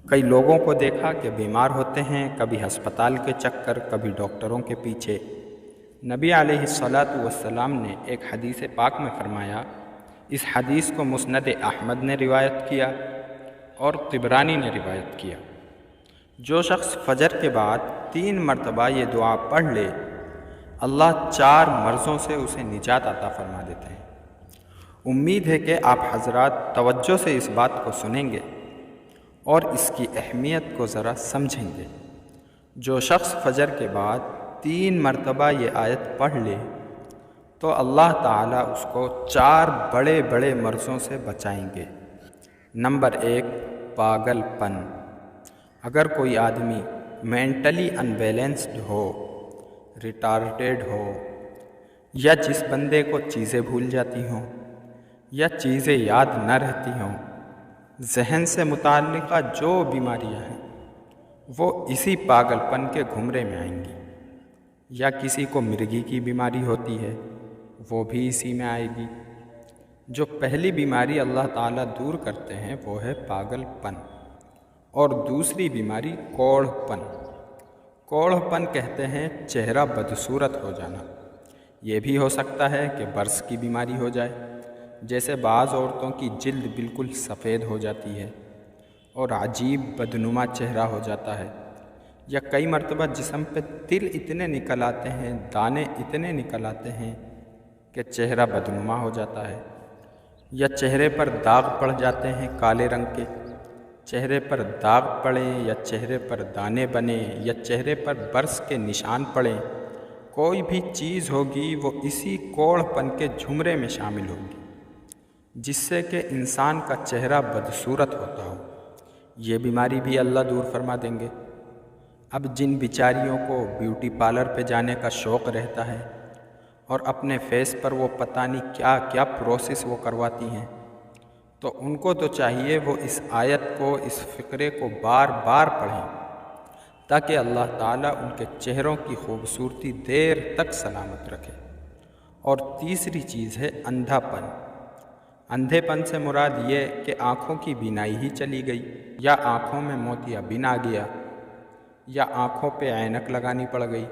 کئی لوگوں کو دیکھا کہ بیمار ہوتے ہیں، کبھی ہسپتال کے چکر، کبھی ڈاکٹروں کے پیچھے۔ نبی علیہ الصلاۃ والسلام نے ایک حدیث پاک میں فرمایا، اس حدیث کو مسند احمد نے روایت کیا اور طبرانی نے روایت کیا، جو شخص فجر کے بعد 3 مرتبہ یہ دعا پڑھ لے، اللہ 4 مرضوں سے اسے نجات عطا فرما دیتے ہیں۔ امید ہے کہ آپ حضرات توجہ سے اس بات کو سنیں گے اور اس کی اہمیت کو ذرا سمجھیں گے۔ جو شخص فجر کے بعد 3 مرتبہ یہ آیت پڑھ لے تو اللہ تعالیٰ اس کو 4 بڑے بڑے مرضوں سے بچائیں گے۔ نمبر 1، پاگل پن۔ اگر کوئی آدمی مینٹلی انبیلنسڈ ہو، ریٹارڈیڈ ہو، یا جس بندے کو چیزیں بھول جاتی ہوں یا چیزیں یاد نہ رہتی ہوں، ذہن سے متعلقہ جو بیماریاں ہیں وہ اسی پاگل پن کے گھمرے میں آئیں گی۔ یا کسی کو مرگی کی بیماری ہوتی ہے، وہ بھی اسی میں آئے گی۔ جو پہلی بیماری اللہ تعالیٰ دور کرتے ہیں وہ ہے پاگل پن، اور دوسری بیماری کوڑھ پن۔ کوڑھ پن کہتے ہیں چہرہ بدصورت ہو جانا۔ یہ بھی ہو سکتا ہے کہ برس کی بیماری ہو جائے، جیسے بعض عورتوں کی جلد بالکل سفید ہو جاتی ہے اور عجیب بدنما چہرہ ہو جاتا ہے، یا کئی مرتبہ جسم پہ تل اتنے نکل آتے ہیں، دانے اتنے نکل آتے ہیں کہ چہرہ بدنما ہو جاتا ہے، یا چہرے پر داغ پڑ جاتے ہیں کالے رنگ کے۔ چہرے پر داغ پڑیں یا چہرے پر دانے بنیں یا چہرے پر برس کے نشان پڑیں، کوئی بھی چیز ہوگی وہ اسی کوڑھ پن کے جھمرے میں شامل ہوگی، جس سے کہ انسان کا چہرہ بدصورت ہوتا ہو۔ یہ بیماری بھی اللہ دور فرما دیں گے۔ اب جن بیچاریوں کو بیوٹی پارلر پہ جانے کا شوق رہتا ہے اور اپنے فیس پر وہ پتہ نہیں کیا کیا پروسیس وہ کرواتی ہیں، تو ان کو تو چاہیے وہ اس آیت کو، اس فقرے کو بار بار پڑھیں تاکہ اللہ تعالیٰ ان کے چہروں کی خوبصورتی دیر تک سلامت رکھے۔ اور تیسری چیز ہے اندھا پن۔ اندھے پن سے مراد یہ کہ آنکھوں کی بینائی ہی چلی گئی، یا آنکھوں میں موتیابین آ گیا، یا آنکھوں پہ عینک لگانی پڑ گئی۔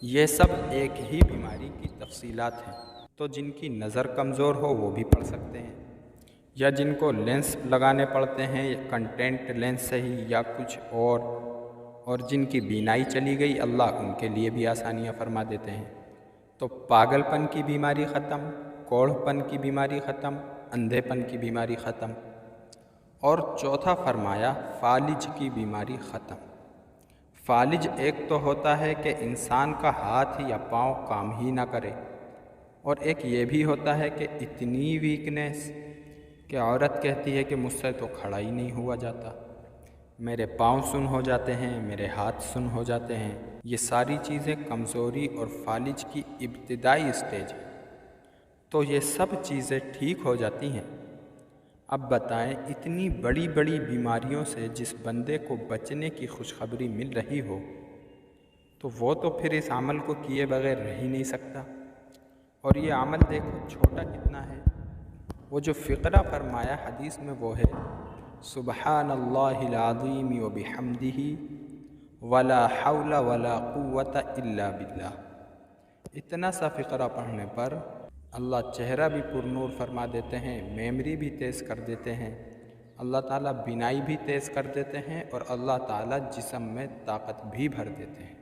یہ سب ایک ہی بیماری کی تفصیلات ہیں۔ تو جن کی نظر کمزور ہو وہ بھی پڑھ سکتے ہیں، یا جن کو لینس لگانے پڑتے ہیں، کنٹینٹ لینس سے ہی یا کچھ اور جن کی بینائی چلی گئی، اللہ ان کے لیے بھی آسانیاں فرما دیتے ہیں۔ تو پاگل پن کی بیماری ختم، کوڑھ پن کی بیماری ختم، اندھے پن کی بیماری ختم، اور چوتھا فرمایا فالج کی بیماری ختم۔ فالج ایک تو ہوتا ہے کہ انسان کا ہاتھ یا پاؤں کام ہی نہ کرے، اور ایک یہ بھی ہوتا ہے کہ اتنی ویکنیس کہ عورت کہتی ہے کہ مجھ سے تو کھڑا ہی نہیں ہوا جاتا، میرے پاؤں سن ہو جاتے ہیں، میرے ہاتھ سن ہو جاتے ہیں۔ یہ ساری چیزیں کمزوری اور فالج کی ابتدائی اسٹیج ہے۔ تو یہ سب چیزیں ٹھیک ہو جاتی ہیں۔ اب بتائیں، اتنی بڑی بڑی بیماریوں سے جس بندے کو بچنے کی خوشخبری مل رہی ہو، تو وہ تو پھر اس عمل کو کیے بغیر رہ ہی نہیں سکتا۔ اور یہ عمل دیکھو چھوٹا کتنا ہے۔ وہ جو فقرہ فرمایا حدیث میں وہ ہے، سبحان اللہ العظیم وبحمدہ ولا حول ولا قوت الا باللہ۔ اتنا سا فقرہ پڑھنے پر اللہ چہرہ بھی پر نور فرما دیتے ہیں، میموری بھی تیز کر دیتے ہیں، اللہ تعالیٰ بینائی بھی تیز کر دیتے ہیں، اور اللہ تعالیٰ جسم میں طاقت بھی بھر دیتے ہیں۔